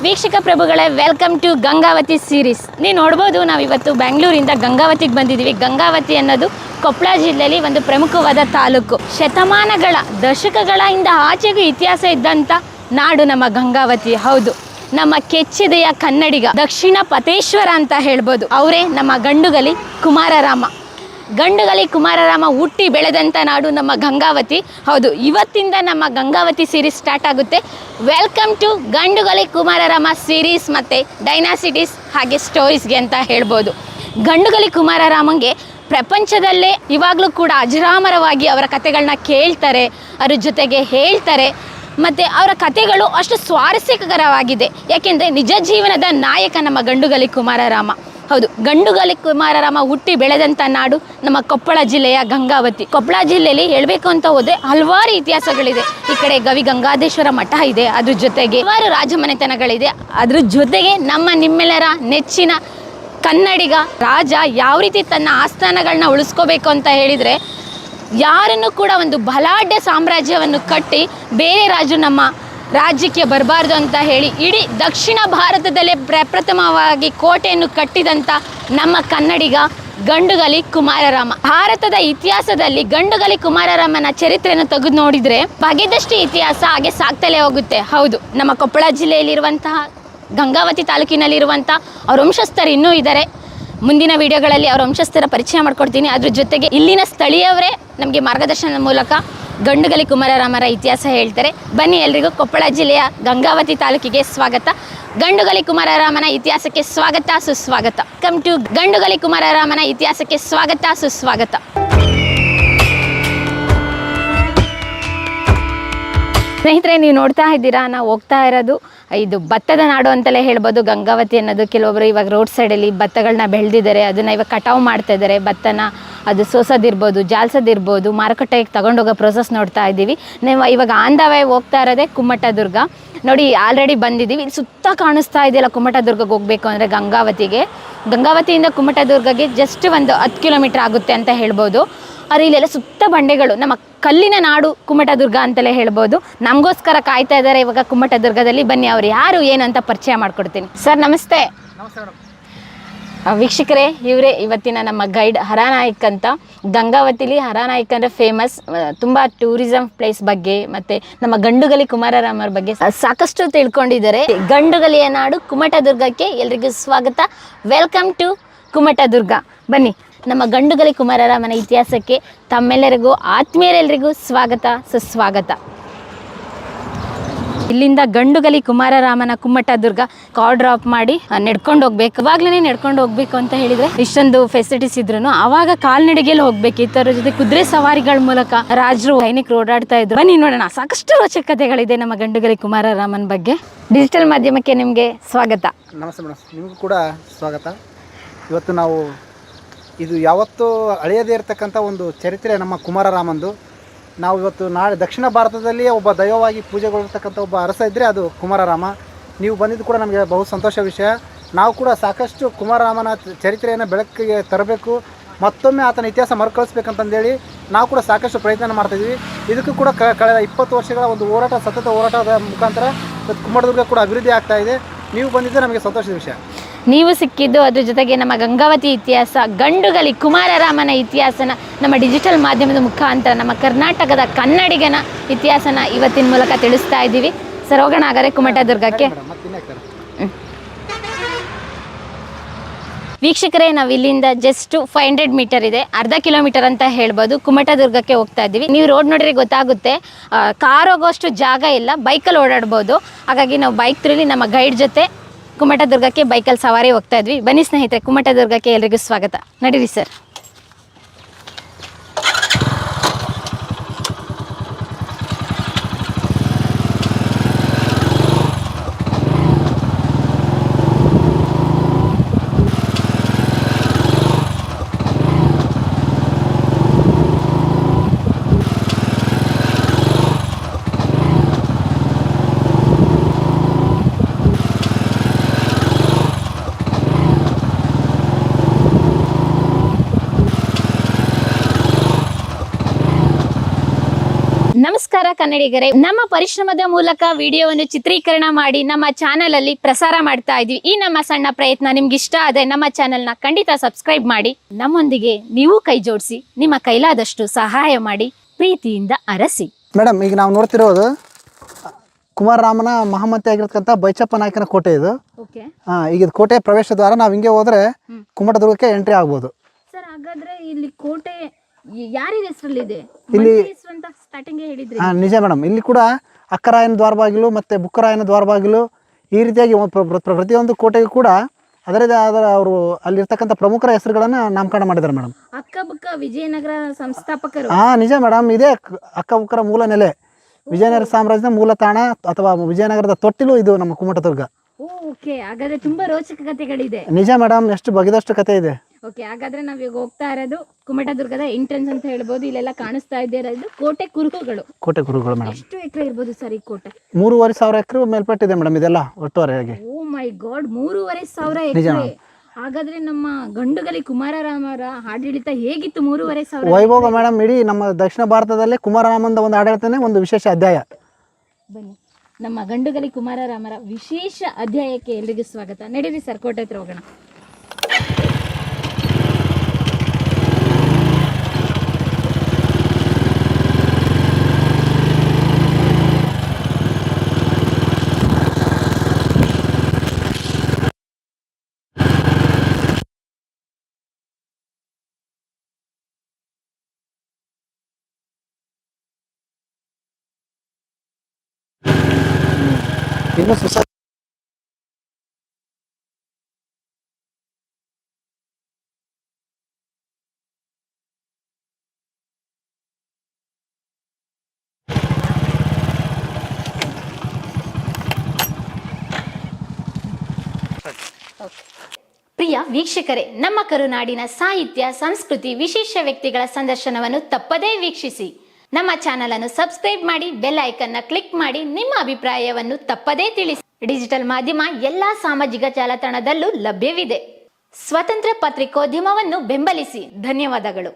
ವೀಕ್ಷಕ ಪ್ರಭುಗಳೇ, welcome to Gangavathi series. ನೀವು ನೋಡ್ಬೋದು, ನಾವಿವತ್ತು ಬೆಂಗಳೂರಿಂದ ಗಂಗಾವತಿಗೆ ಬಂದಿದ್ದೀವಿ. ಗಂಗಾವತಿ ಅನ್ನೋದು ಕೊಪ್ಪಳ ಜಿಲ್ಲೆಯಲ್ಲಿ ಒಂದು ಪ್ರಮುಖವಾದ ತಾಲೂಕು. ಶತಮಾನಗಳ ದಶಕಗಳಿಂದ ಆಚೆಗೂ ಇತಿಹಾಸ ಇದ್ದಂಥ ನಾಡು ನಮ್ಮ ಗಂಗಾವತಿ. ಹೌದು, ನಮ್ಮ ಕೆಚ್ಚಿದೆಯ ಕನ್ನಡಿಗ ದಕ್ಷಿಣ ಪತೇಶ್ವರ ಅಂತ ಹೇಳ್ಬೋದು. ಅವರೇ ನಮ್ಮ ಗಂಡುಗಲಿ ಕುಮಾರರಾಮ. ಗಂಡುಗಲಿ ಕುಮಾರರಾಮ ಹುಟ್ಟಿ ಬೆಳೆದಂಥ ನಾಡು ನಮ್ಮ ಗಂಗಾವತಿ. ಹೌದು, ಇವತ್ತಿಂದ ನಮ್ಮ ಗಂಗಾವತಿ ಸೀರೀಸ್ ಸ್ಟಾರ್ಟ್ ಆಗುತ್ತೆ. Welcome to Gandugali Kumararama series ಮತ್ತು ಡೈನಾಸಿಟೀಸ್ ಹಾಗೆ ಸ್ಟೋರೀಸ್ಗೆ ಅಂತ ಹೇಳ್ಬೋದು. ಗಂಡುಗಲಿ ಕುಮಾರರಾಮಂಗೆ ಪ್ರಪಂಚದಲ್ಲೇ ಇವಾಗಲೂ ಕೂಡ ಅಜರಾಮರವಾಗಿ ಅವರ ಕಥೆಗಳನ್ನ ಕೇಳ್ತಾರೆ, ಅದ್ರ ಜೊತೆಗೆ ಹೇಳ್ತಾರೆ. ಮತ್ತು ಅವರ ಕಥೆಗಳು ಅಷ್ಟು ಸ್ವಾರಸ್ಯಕರವಾಗಿದೆ. ಯಾಕೆಂದರೆ ನಿಜ ಜೀವನದ ನಾಯಕ ನಮ್ಮ ಗಂಡುಗಲಿ ಕುಮಾರರಾಮ. ಹೌದು, ಗಂಡುಗಲಿ ಕುಮಾರರಾಮ ಹುಟ್ಟಿ ಬೆಳೆದಂಥ ನಾಡು ನಮ್ಮ ಕೊಪ್ಪಳ ಜಿಲ್ಲೆಯ ಗಂಗಾವತಿ. ಕೊಪ್ಪಳ ಜಿಲ್ಲೆಯಲ್ಲಿ ಹೇಳಬೇಕು ಅಂತ ಹೋದರೆ ಹಲವಾರು ಇತಿಹಾಸಗಳಿದೆ. ಈ ಕಡೆ ಗವಿ ಗಂಗಾಧೇಶ್ವರ ಮಠ ಇದೆ, ಅದ್ರ ಜೊತೆಗೆ ಹಲವಾರು ರಾಜಮನೆತನಗಳಿದೆ. ಅದ್ರ ಜೊತೆಗೆ ನಿಮ್ಮೆಲ್ಲರ ನೆಚ್ಚಿನ ಕನ್ನಡಿಗ ರಾಜ ಯಾವ ರೀತಿ ತನ್ನ ಆಸ್ಥಾನಗಳನ್ನ ಉಳಿಸ್ಕೋಬೇಕು ಅಂತ ಹೇಳಿದರೆ, ಯಾರನ್ನು ಕೂಡ ಒಂದು ಬಲಾಢ್ಯ ಸಾಮ್ರಾಜ್ಯವನ್ನು ಕಟ್ಟಿ ಬೇರೆ ರಾಜರು ನಮ್ಮ ರಾಜ್ಯಕ್ಕೆ ಬರಬಾರ್ದು ಅಂತ ಹೇಳಿ ಇಡೀ ದಕ್ಷಿಣ ಭಾರತದಲ್ಲೇ ಪ್ರಪ್ರಥಮವಾಗಿ ಕೋಟೆಯನ್ನು ಕಟ್ಟಿದಂಥ ನಮ್ಮ ಕನ್ನಡಿಗ ಗಂಡುಗಲಿ ಕುಮಾರರಾಮ. ಭಾರತದ ಇತಿಹಾಸದಲ್ಲಿ ಗಂಡುಗಲಿ ಕುಮಾರರಾಮನ ಚರಿತ್ರೆಯನ್ನು ತೆಗೆದು ನೋಡಿದರೆ ಬಗೆದಷ್ಟು ಇತಿಹಾಸ ಹಾಗೆ ಸಾಕ್ತಲೇ ಹೋಗುತ್ತೆ. ಹೌದು, ನಮ್ಮ ಕೊಪ್ಪಳ ಜಿಲ್ಲೆಯಲ್ಲಿರುವಂತಹ ಗಂಗಾವತಿ ತಾಲೂಕಿನಲ್ಲಿರುವಂಥ ಅವ್ರ ವಂಶಸ್ಥರು ಇನ್ನೂ ಇದ್ದಾರೆ. ಮುಂದಿನ ವಿಡಿಯೋಗಳಲ್ಲಿ ಅವರ ವಂಶಸ್ಥರ ಪರಿಚಯ ಮಾಡ್ಕೊಡ್ತೀನಿ. ಅದ್ರ ಜೊತೆಗೆ ಇಲ್ಲಿನ ಸ್ಥಳೀಯವರೇ ನಮಗೆ ಮಾರ್ಗದರ್ಶನದ ಮೂಲಕ ಗಂಡುಗಲಿ ಕುಮಾರರಾಮರ ಇತಿಹಾಸ ಹೇಳ್ತಾರೆ. ಬನ್ನಿ, ಎಲ್ರಿಗೂ ಕೊಪ್ಪಳ ಜಿಲ್ಲೆಯ ಗಂಗಾವತಿ ತಾಲೂಕಿಗೆ ಸ್ವಾಗತ. ಗಂಡುಗಲಿ ಕುಮಾರರಾಮನ ಇತಿಹಾಸಕ್ಕೆ ಸ್ವಾಗತ, ಸುಸ್ವಾಗತ. ಕಮ್ ಟು ಗಂಡುಗಲಿ ಕುಮಾರರಾಮನ ಇತಿಹಾಸಕ್ಕೆ ಸ್ವಾಗತ, ಸುಸ್ವಾಗತ. ಸ್ನೇಹಿತರೆ, ನೀವು ನೋಡ್ತಾ ಇದ್ದೀರಾ, ನಾವು ಹೋಗ್ತಾ ಇರೋದು ಇದು ಭತ್ತದ ನಾಡು ಅಂತಲೇ ಹೇಳ್ಬೋದು ಗಂಗಾವತಿ ಅನ್ನೋದು. ಕೆಲವೊಬ್ಬರು ಇವಾಗ ರೋಡ್ ಸೈಡಲ್ಲಿ ಭತ್ತಗಳನ್ನ ಬೆಳೆದಿದ್ದಾರೆ, ಅದನ್ನು ಇವಾಗ ಕಟಾವು ಮಾಡ್ತಾ ಇದ್ದಾರೆ. ಭತ್ತನ ಅದು ಸೋಸೋದಿರ್ಬೋದು, ಜಾಲ್ಸೋದಿರ್ಬೋದು, ಮಾರುಕಟ್ಟೆಗೆ ತಗೊಂಡೋಗೋ ಪ್ರೊಸೆಸ್ ನೋಡ್ತಾ ಇದ್ದೀವಿ. ನಾವು ಇವಾಗ ಆನ್ ದ ವೇ ಹೋಗ್ತಾ ಇರೋದೇ ಕುಮ್ಮಟದುರ್ಗ. ನೋಡಿ, ಆಲ್ರೆಡಿ ಬಂದಿದ್ದೀವಿ. ಇಲ್ಲಿ ಸುತ್ತ ಕಾಣಿಸ್ತಾ ಇದೆಯಲ್ಲ, ಕುಮ್ಮಟದುರ್ಗಕ್ಕೆ ಹೋಗಬೇಕು ಅಂದರೆ ಗಂಗಾವತಿಯಿಂದ ಕುಮ್ಮಟದುರ್ಗಗೆ ಜಸ್ಟ್ ಒಂದು 10 ಕಿಲೋಮೀಟ್ರ್ ಆಗುತ್ತೆ ಅಂತ ಹೇಳ್ಬೋದು. ಆದರೆ ಇಲ್ಲೆಲ್ಲ ಸುತ್ತ ಬಂಡೆಗಳು. ನಮ್ಮ ಕಲ್ಲಿನ ನಾಡು ಕುಮ್ಮಟದುರ್ಗ ಅಂತಲೇ ಹೇಳ್ಬೋದು. ನಮಗೋಸ್ಕರ ಕಾಯ್ತಾ ಇದ್ದಾರೆ ಇವಾಗ ಕುಮ್ಮಟದುರ್ಗದಲ್ಲಿ. ಬನ್ನಿ, ಅವ್ರು ಯಾರು ಏನು ಅಂತ ಪರಿಚಯ ಮಾಡಿಕೊಡ್ತೀನಿ. ಸರ್ ನಮಸ್ತೆ. ವೀಕ್ಷಕರೇ, ಇವರೇ ಇವತ್ತಿನ ನಮ್ಮ ಗೈಡ್ ಹರಾನಾಯ್ಕ್ ಅಂತ. ಗಂಗಾವತಿಲಿ ಹರಾನಾಯ್ಕ್ ಅಂದರೆ ಫೇಮಸ್. ತುಂಬ ಟೂರಿಸಮ್ ಪ್ಲೇಸ್ ಬಗ್ಗೆ ಮತ್ತು ನಮ್ಮ ಗಂಡುಗಲಿ ಕುಮಾರರಾಮರ ಬಗ್ಗೆ ಸಾಕಷ್ಟು ತಿಳ್ಕೊಂಡಿದ್ದಾರೆ. ಗಂಡುಗಲಿಯ ನಾಡು ಕುಮ್ಮಟದುರ್ಗಕ್ಕೆ ಎಲ್ರಿಗೂ ಸ್ವಾಗತ. Welcome to Kummatadurga. ಬನ್ನಿ, ನಮ್ಮ ಗಂಡುಗಲಿ ಕುಮಾರರಾಮನ ಇತಿಹಾಸಕ್ಕೆ ತಮ್ಮೆಲ್ಲರಿಗೂ ಆತ್ಮೀಯರೆಲ್ಲರಿಗೂ ಸ್ವಾಗತ, ಸುಸ್ವಾಗತ. ಇಲ್ಲಿಂದ ಗಂಡುಗಲಿ ಕುಮಾರರಾಮನ ಕುಮ್ಮಟದುರ್ಗ ಕಾರ್ ಡ್ರಾಪ್ ಮಾಡಿ ನಡ್ಕೊಂಡು ಹೋಗ್ಬೇಕು. ಇವಾಗಲೇ ನಡ್ಕೊಂಡು ಹೋಗ್ಬೇಕು ಅಂತ ಹೇಳಿದರೆ ಇಷ್ಟೊಂದು ಫೆಸಿಲಿಟೀಸ್ ಇದ್ರು ಆವಾಗ ಕಾಲ್ನಡಿಗೆಯಲ್ಲಿ ಹೋಗ್ಬೇಕಿತ್ತು. ಅದ್ರ ಜೊತೆ ಕುದುರೆ ಸವಾರಿಗಳ ಮೂಲಕ ರಾಜರು ಸೈನಿಕರು ಓಡಾಡ್ತಾ ಇದ್ರು. ಬನ್ನಿ ನೋಡೋಣ, ಸಾಕಷ್ಟು ರೋಚಕತೆಗಳಿದೆ ನಮ್ಮ ಗಂಡುಗಲಿ ಕುಮಾರರಾಮನ ಬಗ್ಗೆ. ಡಿಜಿಟಲ್ ಮಾಧ್ಯಮಕ್ಕೆ ನಿಮಗೆ ಸ್ವಾಗತ. ನಮಸ್ತೆ ಮೇಡಮ್, ನಿಮಗೂ ಕೂಡ ಸ್ವಾಗತ. ಇವತ್ತು ನಾವು ಇದು ಯಾವತ್ತೂ ಅಳೆಯದೇ ಇರತಕ್ಕಂಥ ಒಂದು ಚರಿತ್ರೆ ನಮ್ಮ ಕುಮಾರರಾಮಂದು. ನಾವು ಇವತ್ತು ನಾಳೆ ದಕ್ಷಿಣ ಭಾರತದಲ್ಲಿ ಒಬ್ಬ ದೈವವಾಗಿ ಪೂಜೆಗೊಳ್ತಕ್ಕಂಥ ಒಬ್ಬ ಅರಸ ಇದ್ದರೆ ಅದು ಕುಮಾರರಾಮ. ನೀವು ಬಂದಿದ್ದು ಕೂಡ ನಮಗೆ ಬಹು ಸಂತೋಷ ವಿಷಯ. ನಾವು ಕೂಡ ಸಾಕಷ್ಟು ಕುಮಾರರಾಮನ ಚರಿತ್ರೆಯನ್ನು ಬೆಳಕಿಗೆ ತರಬೇಕು, ಮತ್ತೊಮ್ಮೆ ಆತನ ಇತಿಹಾಸ ಮರುಕಳಿಸ್ಬೇಕಂತಂದೇಳಿ ನಾವು ಕೂಡ ಸಾಕಷ್ಟು ಪ್ರಯತ್ನ ಮಾಡ್ತಾಯಿದ್ವಿ. ಇದಕ್ಕೂ ಕೂಡ ಕಳೆದ 20 ವರ್ಷಗಳ ಒಂದು ಹೋರಾಟ, ಸತತ ಹೋರಾಟದ ಮುಖಾಂತರ ಕುಮ್ಮಟದುರ್ಗ ಕೂಡ ಅಭಿವೃದ್ಧಿ ಆಗ್ತಾ ಇದೆ. ನೀವು ಬಂದಿದ್ದರೆ ನಮಗೆ ಸಂತೋಷದ ವಿಷಯ. ನೀವು ಸಿಕ್ಕಿದ್ದು, ಅದ್ರ ಜೊತೆಗೆ ನಮ್ಮ ಗಂಗಾವತಿ ಇತಿಹಾಸ, ಗಂಡುಗಲಿ ಕುಮಾರರಾಮನ ಇತಿಹಾಸನ ನಮ್ಮ ಡಿಜಿಟಲ್ ಮಾಧ್ಯಮದ ಮುಖಾಂತರ ನಮ್ಮ ಕರ್ನಾಟಕದ ಕನ್ನಡಿಗನ ಇತಿಹಾಸನ ಇವತ್ತಿನ ಮೂಲಕ ತಿಳಿಸ್ತಾ ಇದ್ದೀವಿ. ಸರ್, ಹೋಗೋಣ ಹಾಗಾದ್ರೆ ಕುಮ್ಮಟದುರ್ಗಕ್ಕೆ. ವೀಕ್ಷಕರೇ, ನಾವು ಇಲ್ಲಿಂದ ಜಸ್ಟ್ 500 ಮೀಟರ್ ಇದೆ, ಅರ್ಧ ಕಿಲೋಮೀಟರ್ ಅಂತ ಹೇಳ್ಬೋದು. ಕುಮ್ಮಟದುರ್ಗಕ್ಕೆ ಹೋಗ್ತಾ ಇದ್ದೀವಿ. ನೀವು ರೋಡ್ ನೋಡಿದ್ರೆ ಗೊತ್ತಾಗುತ್ತೆ, ಕಾರ್ ಹೋಗೋಷ್ಟು ಜಾಗ ಇಲ್ಲ, ಬೈಕಲ್ಲಿ ಓಡಾಡ್ಬೋದು. ಹಾಗಾಗಿ ನಾವು ಬೈಕ್ ತ್ರೀಲಿ ನಮ್ಮ ಗೈಡ್ ಜೊತೆ ಕುಮ್ಮಟದುರ್ಗಕ್ಕೆ ಬೈಕಲ್ಲಿ ಸವಾರಿ ಹೋಗ್ತಾ ಇದ್ವಿ. ಬನ್ನಿ ಸ್ನೇಹಿತರೆ, ಕುಮ್ಮಟದುರ್ಗಕ್ಕೆ ಎಲ್ರಿಗೂ ಸ್ವಾಗತ. ನಡೀರಿ ಸರ್. ಕನ್ನಡಿಗರೇ, ನಮ್ಮ ಪರಿಶ್ರಮದ ಮೂಲಕ ವಿಡಿಯೋವನ್ನು ಚಿತ್ರೀಕರಣ ಮಾಡಿ ನಮ್ಮ ಚಾನೆಲ್ ಅಲ್ಲಿ ಪ್ರಸಾರ ಮಾಡ್ತಾ ಇದ್ವಿ. ಈ ನಮ್ಮ ಸಣ್ಣ ಪ್ರಯತ್ನ ನಿಮ್ಗೆ ಇಷ್ಟ ಆದ್ರೆ ನಮ್ಮ ಚಾನೆಲ್ನ ಖಂಡಿತ ಸಬ್ಸ್ಕ್ರೈಬ್ ಮಾಡಿ, ನಮ್ಮೊಂದಿಗೆ ನೀವು ಕೈ ಜೋಡಿಸಿ, ನಿಮ್ಮ ಕೈಲಾದಷ್ಟು ಸಹಾಯ ಮಾಡಿ, ಪ್ರೀತಿಯಿಂದ ಅರಸಿ. ಮೇಡಮ್, ಈಗ ನಾವು ನೋಡ್ತಿರೋದು ಕುಮಾರರಾಮನ ಮಹಾಮಂತ್ರಿ ಆಗಿರ್ತಕ್ಕಂಥ ಬೈಚಪ್ಪ ನಾಯಕನ ಕೋಟೆ ಇದು. ಈಗ ಇದು ಕೋಟೆ ಪ್ರವೇಶ ದ್ವಾರ. ನಾವು ಹಿಂಗೆ ಹೋದ್ರೆ ಕುಮಟದುರ್ಗಕ್ಕೆ ಎಂಟ್ರಿ ಆಗ್ಬೋದು. ಸರ್, ಹಾಗಾದ್ರೆ ಇಲ್ಲಿ ಕೋಟೆ ಯಾರ ಹೆಸರಲ್ಲಿದೆ? ಇಲ್ಲಿ ಸ್ಟಾರ್ಟಿಂಗ್ ಹೇಳಿದ್ರಿ. ನಿಜ ಮೇಡಮ್. ಇಲ್ಲಿ ಕೂಡ ಅಕ್ಕರಾಯನ ದ್ವಾರಬಾಗಿಲು ಮತ್ತು ಬುಕ್ಕರಾಯನ ದ್ವಾರಬಾಗಿಲು ಈ ರೀತಿಯಾಗಿ ಪ್ರತಿಯೊಂದು ಕೋಟೆಗೂ ಕೂಡ ಅದರದೇ ಆದ ಅವರು ಅಲ್ಲಿರ್ತಕ್ಕಂಥ ಪ್ರಮುಖರ ಹೆಸರುಗಳನ್ನು ನಾಮಕರಣ ಮಾಡಿದ್ದಾರೆ ಮೇಡಮ್. ಅಕ್ಕ ಬುಕ್ಕ ವಿಜಯನಗರ ಸಂಸ್ಥಾಪಕರು. ನಿಜ ಮೇಡಮ್. ಇದೇ ಅಕ್ಕ ಬುಕ್ಕರ ಮೂಲ ನೆಲೆ, ವಿಜಯನಗರ ಸಾಮ್ರಾಜ್ಯದ ಮೂಲ ತಾಣ ಅಥವಾ ವಿಜಯನಗರದ ತೊಟ್ಟಿಲು ಇದು ನಮ್ಮ ಕುಮಟದುರ್ಗ. ಓಕೆ, ಹಾಗಾದ್ರೆ ತುಂಬಾ ರೋಚಕ ಕಥೆಗಳಿದೆ. ನಿಜ ಮೇಡಮ್, ಎಷ್ಟು ಬಗೆದಷ್ಟು ಕಥೆ ಇದೆ. ಓಕೆ, ಹಾಗಾದ್ರೆ ನಾವೀಗ ಹೋಗ್ತಾ ಇರೋದು ಕುಮಟದುರ್ಗದ ಎಂಟ್ರೆನ್ಸ್ ಅಂತ ಹೇಳ್ಬೋದು. ಇಲ್ಲೆಲ್ಲ ಕಾಣಿಸ್ತಾ ಇರೋದು ಕೋಟೆ ಕುರುಹುಗಳು. ಕೋಟೆ ಕುರುಹುಗಳು ಮೇಡಮ್. ಎಷ್ಟು ಎಕರೆ ಇರ್ಬೋದು ಸರ್ ಈ ಕೋಟೆ? 3,500 ಎಕರೆ ಮೇಲ್ಪಟ್ಟಿದೆ ಮೇಡಮ್ ಇದೆಲ್ಲ ಒಟ್ಟುವರೆಗೆ. ಓ ಮೈ ಗಾಡ್, 3,500 ಎಕರೆ. ಹಾಗಾದ್ರೆ ನಮ್ಮ ಗಂಡುಗಲಿ ಕುಮಾರರಾಮರ ಆಡಳಿತ ಹೇಗಿತ್ತು? 3,500 ವೈಭೋಗ ಮೇಡಮ್. ಇಡೀ ನಮ್ಮ ದಕ್ಷಿಣ ಭಾರತದಲ್ಲೇ ಕುಮಾರರಾಮಂದ ಒಂದು ಆಡಳಿತನೇ ಒಂದು ವಿಶೇಷ ಅಧ್ಯಾಯ. ಬನ್ನಿ, ನಮ್ಮ ಗಂಡುಗಲಿ ಕುಮಾರರಾಮರ ವಿಶೇಷ ಅಧ್ಯಾಯಕ್ಕೆ ಎಲ್ರಿಗೂ ಸ್ವಾಗತ. ನಡೀರಿ ಸರ್, ಕೋಟೆ ಹತ್ರ ಹೋಗೋಣ. ಇನ್ನು ಸುಸ ಪ್ರಿಯ ವೀಕ್ಷಕರೇ, ನಮ್ಮ ಕರುನಾಡಿನ ಸಾಹಿತ್ಯ, ಸಂಸ್ಕೃತಿ, ವಿಶೇಷ ವ್ಯಕ್ತಿಗಳ ಸಂದರ್ಶನವನ್ನು ತಪ್ಪದೇ ವೀಕ್ಷಿಸಿ. ನಮ್ಮ ಚಾನೆಲ್ ಅನ್ನು ಸಬ್ಸ್ಕ್ರೈಬ್ ಮಾಡಿ, ಬೆಲ್ ಐಕನ್ ಕ್ಲಿಕ್ ಮಾಡಿ, ನಿಮ್ಮ ಅಭಿಪ್ರಾಯವನ್ನು ತಪ್ಪದೇ ತಿಳಿಸಿ. ಡಿಜಿಟಲ್ ಮಾಧ್ಯಮ ಎಲ್ಲಾ ಸಾಮಾಜಿಕ ಜಾಲತಾಣದಲ್ಲೂ ಲಭ್ಯವಿದೆ. ಸ್ವತಂತ್ರ ಪತ್ರಿಕೋದ್ಯಮವನ್ನು ಬೆಂಬಲಿಸಿ. ಧನ್ಯವಾದಗಳು.